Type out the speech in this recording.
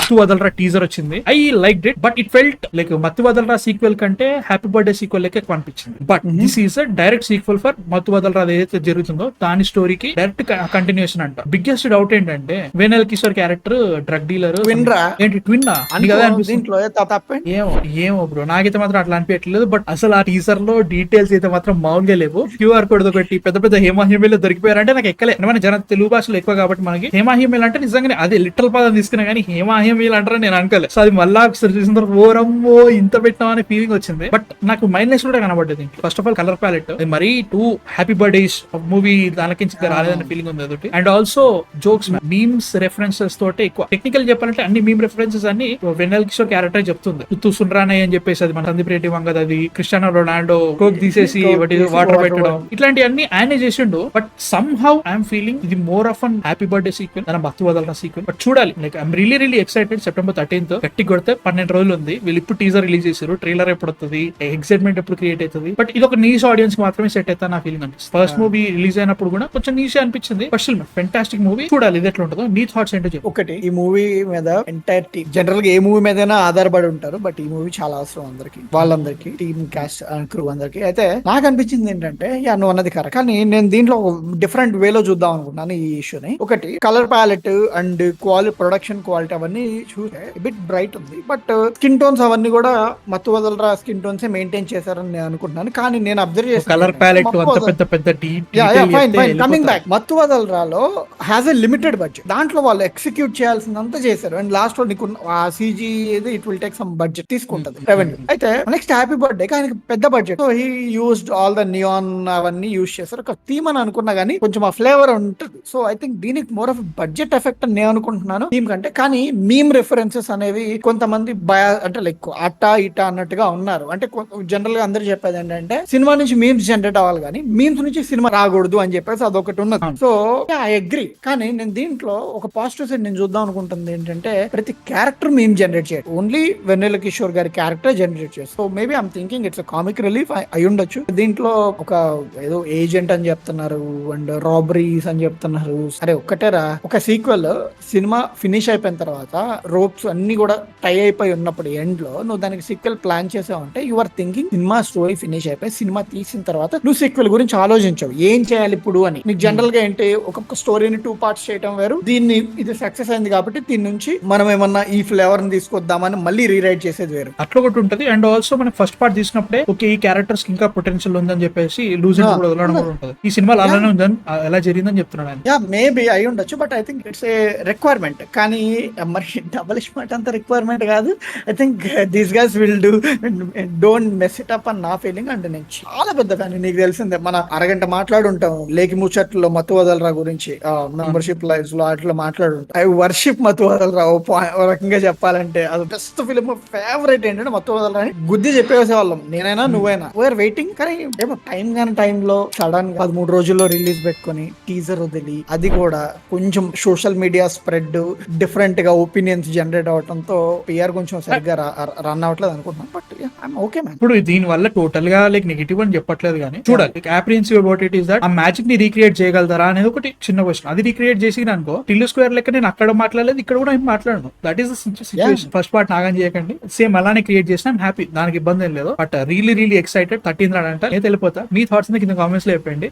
మత్తు వదలరా టీజర్ వచ్చింది. I like it, but it felt like మత్తు వదలరా సీక్వెల్ కంటే హ్యాపీ బర్త్డే సీక్వెల్ లెక్క ఎక్కువ అనిపించింది. But this is a direct sequel for మత్తు వదలరా ఏదైతే జరుగుతుందో దాని స్టోరీకి డైరెక్ట్ కంటిన్యూషన్ అంట. బిగ్గెస్ట్ డౌట్ ఏంటంటే వెన్నెల కిషోర్ క్యారెక్టర్ డ్రగ్ డీలర్ ఏంటి ట్విన్నా కదా అనిపిస్తుంది. ఏమో బ్రో నాకైతే మాత్రం అట్లా అనిపించట్లేదు. బట్ అసలు ఆ టీజర్ లో డీటెయిల్స్ అయితే మాత్రం మామూలుగా లేవు. క్యూఆర్ కోడ్ ఒకటి పెద్ద పెద్ద హేమాహ్యమేలు దొరికిపోయారంటే నాకు ఎక్కలే. మన జన తెలుగు భాషలో ఎక్కువ కాబట్టి మనకి హేమాహ్యమేలు అంటే నిజంగానే అదే లిటరల్ పదం తీసుకున్నా కానీ హేమాహ్యమేలు అంటారని నేను అనుకోలేదు. సో అది మళ్ళా చూసిన తర్వాత ఓరమ్మో ఇంత పెట్టాం అనే ఫీలింగ్ వచ్చింది. బట్ నాకు మైండ్లెస్ కూడా కనబడ్డది. First of all colour palette మరీ టూ హ్యాపీ బర్త్డేస్ మూవీ దానికి రాలేదనే ఫీలింగ్ ఉంది అదొకటి. And also jokes memes references తోటే ఎక్కువ. టెక్నికల్ చెప్పాలంటే అన్ని మీమ్ రెఫరెన్సెస్ అన్ని వెన్నెల కిషోర్ క్యారెక్టర్ చెప్తుంది. తు సుండ్రానే అని చెప్పేసి అది మన సందీప్ రెడ్డి వంగది, అది క్రిస్టియానో రొనాల్డో కోక్ తీసేసి వాటర్ పెట్టడం, ఇట్లాంటివన్నీ ఆయనే చేసిండు. But somehow I'm feeling ఇది more of an happy birthday sequel తన భక్తి వదలన సీక్వెల్. బట్ చూడాలి. Like I'm really excited. September 13th గట్టి కొడితే 12 రోజులు ఉంది. వీళ్ళు ఇప్పుడు టీజర్ రిలీజ్ చేశారు. ట్రైలర్ ఎప్పుడు వస్తుంది, ఎక్సైట్మెంట్ ఎప్పుడు క్రియేట్ అవుతుంది. బట్ ఇది ఒక నీష్ ఆడియన్స్ మాత్రమే సెట్ అవుతా నా ఫీలింగ్ అనిపిస్తుంది. ఫస్ట్ మూవీ రిలీజ్ అయినప్పుడు కూడా కొంచెం నీష్ అనిపించింది. But still fantastic movie. చూడాలి ఇది ఎట్లా ఉంటుందో. నీ థాట్స్ ఏంటో చెప్పు. ఒకటి, ఈ మూవీ మీద ఎంటైర్ టీమ్ జనరల్ గా ఏ మూవీ మీదైనా ఆధారపడి ఉంటారు. బట్ ఈ మూవీ చాలా అవసరం అందరికి, వాళ్ళందరికి, టీమ్ క్యాస్ట్ క్రూ అందరికి. అయితే నాకు అనిపించింది ఏంటంటే నువ్వు అన్నది కరెక్ట్, కానీ నేను దీంట్లో డిఫరెంట్ వేలో చూద్దాం అనుకున్నాను ఈ ఇష్యూని. ఒకటి, colour palette and production quality అవన్నీ చూస్తే బిట్ బ్రైట్ ఉంది. బట్ స్కిన్ టోన్స్ అవన్నీ కూడా మత్తు వదలరా స్కిన్ టోన్స్ మెయింటైన్ చేశారని నేను అనుకుంటున్నాను. కానీ నేను అబ్జర్వ్ చేస్తాను కలర్ ప్యాలెట్ కమింగ్ బ్యాక్, మత్తు వదలరాలో హ్యాస్ ఎ లిమిటెడ్ బడ్జెట్. దాంట్లో వాళ్ళు ఎగ్జిక్యూట్ చేయాల్సిందంతా చేశారు. అండ్ లాస్ట్ లో నీకు ఆ CG it will take some budget తీసుకుంటది రెవెన్యూ. అయితే నెక్స్ట్ హ్యాపీ బర్త్డే ఆయనకి పెద్ద budget, so he used all the neon అవన్నీ యూజ్ చేశారు. ఒక థీమ్ అని అనుకున్నా కానీ కొంచెం ఆ ఫ్లేవర్ ఉంటుంది. సో ఐ థింక్ దీనికి మోర్ ఆఫ్ బడ్జెట్ ఎఫెక్ట్ అని నేను అనుకుంటున్నాను థీమ్ కంటే. కానీ మీమ్ రిఫరెన్సెస్ అనేవి కొంతమంది అంటే లైక్ అట్టా ఇటా అన్నట్టుగా ఉన్నారు. అంటే జనరల్ గా అందరూ చెప్పేది ఏంటంటే సినిమా నుంచి మీమ్స్ జనరేట్ అవ్వాలి కానీ మీమ్స్ నుంచి సినిమా రాకూడదు అని చెప్పేసి అదొకటి ఉన్నది. So I agree. కానీ నేను దీంట్లో ఒక పాజిటివ్ సైడ్ నేను చూద్దాం అనుకుంటుంది ఏంటంటే ప్రతి క్యారెక్టర్ మీమ్ జనరేట్ చేయడం, ఓన్లీ వెన్నెల కిషోర్ గారి క్యారెక్టర్ జనరేట్ చేస్తారు. So maybe I'm thinking it's comic relief అయి ఉండొచ్చు. దీంట్లో ఒక ఏదో ఏజెంట్ అని చెప్తున్నారు అండ్ రాబరీస్ అని చెప్తున్నారు. అరే ఒక్కటేరా, ఒక సీక్వెల్ సినిమా ఫినిష్ అయిపోయిన తర్వాత రోప్స్ అన్ని కూడా టై అయిపోయి ఉన్నప్పుడు ఎండ్ లో నువ్వు దానికి సీక్వెల్ ప్లాన్ చేసావంటే యు ఆర్ థింకింగ్ సినిమా స్టోరీ ఫినిష్ అయిపోయి సినిమా తీసిన తర్వాత నువ్వు సీక్వెల్ గురించి ఆలోచించావు ఏం చేయాలి ఇప్పుడు అని. నీకు జనరల్ గా ఏంటి ఒక్కొక్క స్టోరీని 2 parts చేయడం వేరు. దీన్ని ఇది సక్సెస్ అయింది కాబట్టి దీని నుంచి మనం ఏమన్నా ఈ ఫ్లేవర్ ని తీసుకొద్దామని మళ్ళీ రీరైట్ చేసేది వేరు. అట్లా ఒకటి ఉంటది. అండ్ ఆల్సో మనం ఫస్ట్ పార్ట్ తీసినప్పుడే ఓకే ఈ క్యారెక్టర్స్ ఇంకా పొటెన్షియల్ ఉందని చెప్పేసి లూజ్ కూడా వదలడం కూడా ఉంటది. ఈ సినిమాలో అలానే ఉందని ఎలా జరిగిందని చెప్తున్నాడు ఆయన. మేబీ అయి ఉండొచ్చు. But I think it's a requirement. కానీ మరి డబుల్ స్మార్ట్ అంత రిక్వైర్మెంట్ కాదు. I think these guys will do, don't mess it up అని నా ఫీలింగ్. అంటే నేను చాలా పెద్ద ఫ్యాన్. నీకు తెలిసిందే మన అరగంట మాట్లాడుంటాం లేకి ముచ్చట్లో మత్తు వదలరా గురించి, మెంబర్షిప్ లైవ్స్ లో అట్లా మాట్లాడుంటాం. ఐ వర్షిప్ మత్తు వదలరా ఓ రకంగా చెప్పాలంటే. అది బెస్ట్ ఫిలిం, ఫేవరెట్ ఏంటంటే మత్తు వదలరా అని గుద్ది చెప్పేసేవాళ్ళం నేనైనా నువ్వైనా. We are waiting. కానీ ఏమో టైం కాని టైంలో సడన్ గా 13 రోజుల్లో రిలీజ్ పెట్టుకుని టీజర్ వదిలి, అది కూడా కొంచెం సోషల్ మీడియా స్ప్రెడ్, డిఫరెంట్ గా ఒపీనియన్స్ జనరేట్ అవడంతో పిఆర్ కొంచెం సరిగ్గా రన్ అవ్వట్లేదు అనుకుంటున్నాను. But okay man. ఇప్పుడు దీని వల్ల టోటల్ గా లైక్ నెగిటివ్ అని చెప్పట్లేదు కానీ చూడాలి. అప్రిహెన్సివ్ అబౌట్ ఇట్ ఈస్ దట్ ఆ మ్యాజిక్ ని రీక్రియేట్ చేయగలుగుతారా అనేది ఒకటి చిన్న క్వశ్చన్. అది రీక్రియేట్ చేసి అనుకో టిల్లు స్క్వేర్ లెక్క నేను అక్కడ మాట్లాడలేదు ఇక్కడ కూడా ఏం మాట్లాడను. That is the situation. First part నాగం చేయకండి, సేమ్ అలానే క్రియేట్ చేసిన హ్యాపీ, దానికి ఇబ్బంది ఏం లేదు. But really excited. 13th నాడంట నేను వెళ్ళిపోతా. మీ థాట్స్ కింద కామెంట్స్ లో చెప్పండి.